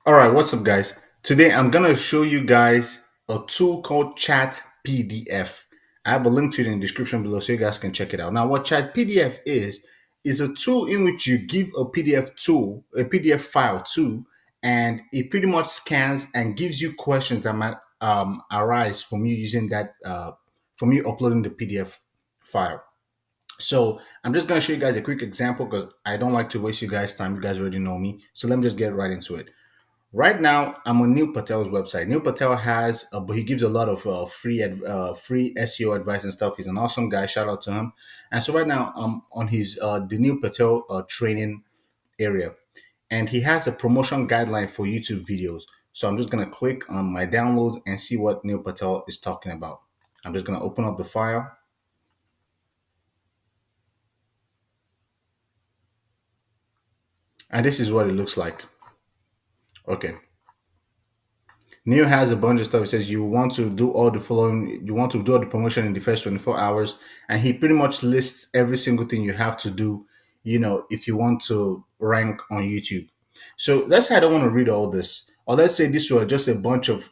All right, what's up, guys? Today I'm gonna show you guys a tool called ChatPDF. I have a link to it in the description below so you guys can check it out. Now, what ChatPDF is a tool in which you give a PDF file to, and it pretty much scans and gives you questions that might arise from you using from you uploading the PDF file. So I'm just gonna show you guys a quick example because I don't like to waste you guys' time. You guys already know me. So let me just get right into it. Right now, I'm on Neil Patel's website. Neil Patel but he gives a lot of free SEO advice and stuff. He's an awesome guy. Shout out to him. And so right now, I'm on his the Neil Patel training area, and he has a promotion guideline for YouTube videos. So I'm just gonna click on my download and see what Neil Patel is talking about. I'm just gonna open up the file, and this is what it looks like. Okay. Neil has a bunch of stuff. He says you want to do all the following, you want to do all the promotion in the first 24 hours. And he pretty much lists every single thing you have to do, if you want to rank on YouTube. So let's say I don't want to read all this. Or let's say this was just a bunch of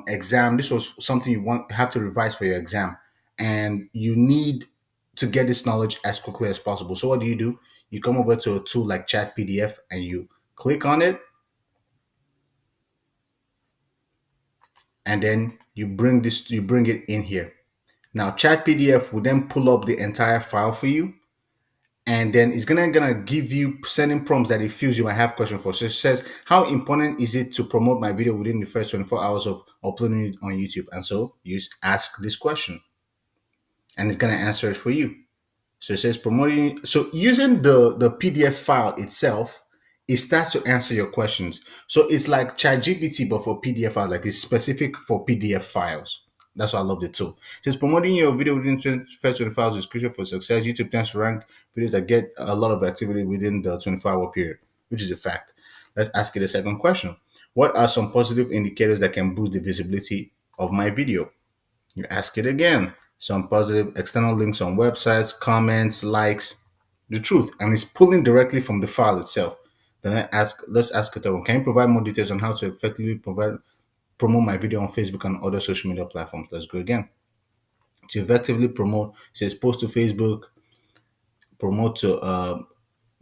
exam. This was something you have to revise for your exam. And you need to get this knowledge as quickly as possible. So what do? You come over to a tool like Chat PDF and you click on it, and then you bring it in here. Now chat pdf will then pull up the entire file for you, and then it's gonna give you sending prompts that it feels you might have question for. So it says, how important is it to promote my video within the first 24 hours of uploading it on YouTube? And so you ask this question and it's gonna answer it for you. So it says promoting. So using the PDF file itself, it starts to answer your questions. So it's like ChatGPT, but for PDF files, like it's specific for PDF files. That's why I love the tool. It says promoting your video within first 24 hours is crucial for success. YouTube tends to rank videos that get a lot of activity within the 24-hour period, which is a fact. Let's ask it a second question. What are some positive indicators that can boost the visibility of my video? You ask it again. Some positive external links on websites, comments, likes, the truth, and it's pulling directly from the file itself. Then let's ask it, can you provide more details on how to effectively promote my video on Facebook and other social media platforms? Let's go again. To effectively promote, it says post to Facebook, promote to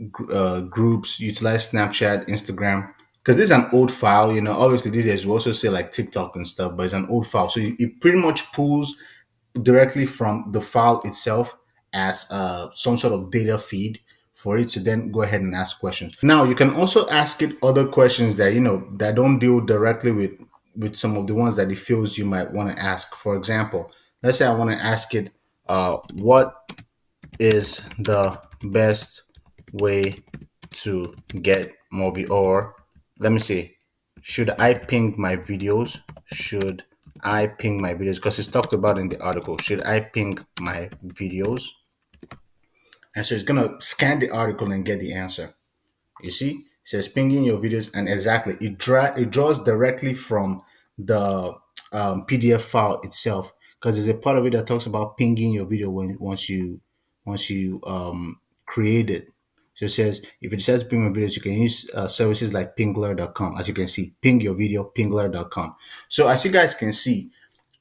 groups, utilize Snapchat, Instagram. Because this is an old file, obviously these days we also say like TikTok and stuff, but it's an old file. So it pretty much pulls directly from the file itself as some sort of data feed for it to then go ahead and ask questions. Now you can also ask it other questions that that don't deal directly with some of the ones that it feels you might want to ask. For example, let's say I want to ask it, what is the best way to get more or let me see, should I ping my videos? Should I ping my videos? Because it's talked about in the article. Should I ping my videos? And so it's gonna scan the article and get the answer. You see, it says pinging your videos, and exactly it draws directly from the PDF file itself, because there's a part of it that talks about pinging your video once you create it. So it says if you decide to ping your videos, you can use services like pingler.com. As you can see, ping your video, pingler.com. So as you guys can see,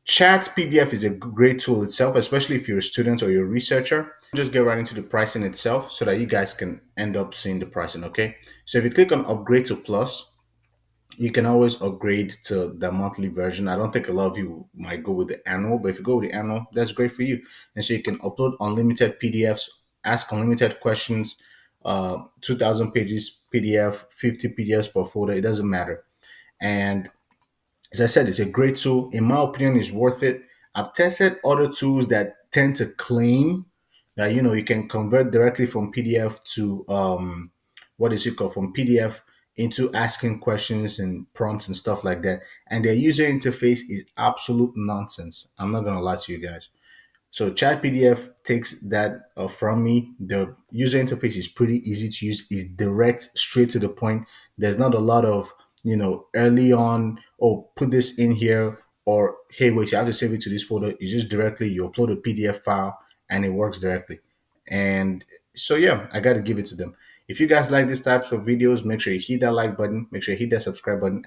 Chat PDF is a great tool itself, especially if you're a student or you're a researcher. Just get right into the pricing itself so that you guys can end up seeing the pricing, okay? So if you click on upgrade to plus, you can always upgrade to the monthly version. I don't think a lot of you might go with the annual, but if you go with the annual, that's great for you. And so you can upload unlimited PDFs, ask unlimited questions, 2,000 pages PDF, 50 PDFs per folder, it doesn't matter. And as I said, it's a great tool. In my opinion, it's worth it. I've tested other tools that tend to claim that you can convert directly from PDF to what is it called, from PDF into asking questions and prompts and stuff like that. And their user interface is absolute nonsense. I'm not gonna lie to you guys. So Chat PDF takes that from me. The user interface is pretty easy to use. It's direct, straight to the point. There's not a lot of, early on, oh, put this in here, or hey, wait, you have to save it to this folder. It's just directly, you upload a PDF file and it works directly. And so, yeah, I got to give it to them. If you guys like these types of videos, make sure you hit that like button, make sure you hit that subscribe button.